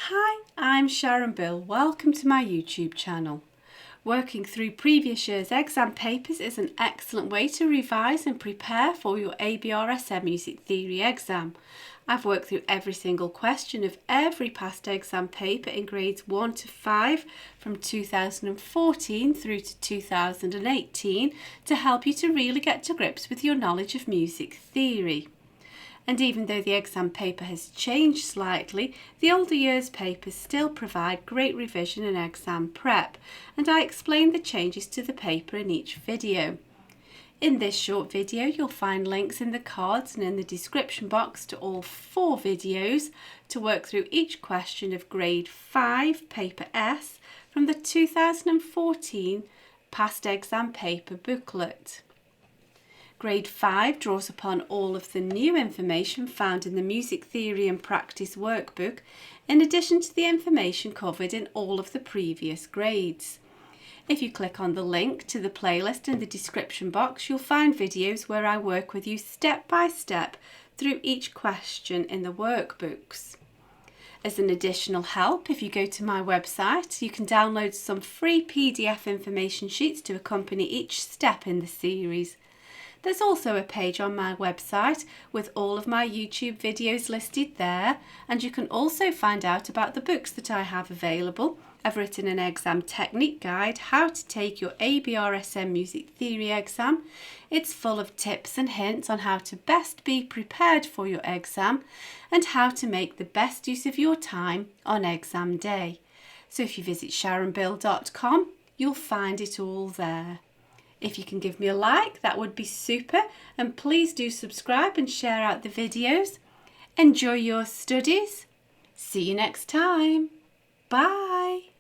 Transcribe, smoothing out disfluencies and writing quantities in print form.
Hi, I'm Sharon. Welcome to my YouTube channel. Working through previous year's exam papers is an excellent way to revise and prepare for your ABRSM Music Theory exam. I've worked through every single question of every past exam paper in grades 1 to 5 from 2014 through to 2018 to help you to really get to grips with your knowledge of music theory. And even though the exam paper has changed slightly, the older years papers still provide great revision and exam prep, and I explain the changes to the paper in each video. In this short video, you'll find links in the cards and in the description box to all 4 videos to work through each question of grade 5 paper S from the 2014 past exam paper booklet. Grade 5 draws upon all of the new information found in the Music Theory and Practice workbook, in addition to the information covered in all of the previous grades. If you click on the link to the playlist in the description box, you'll find videos where I work with you step by step through each question in the workbooks. As an additional help, if you go to my website, you can download some free PDF information sheets to accompany each step in the series. There's also a page on my website with all of my YouTube videos listed there, and you can also find out about the books that I have available. I've written an exam technique guide, how to take your ABRSM Music Theory exam. It's full of tips and hints on how to best be prepared for your exam and how to make the best use of your time on exam day. So if you visit sharonbill.com, you'll find it all there. If you can give me a like, that would be super, and please do subscribe and share out the videos. Enjoy your studies. See you next time. Bye.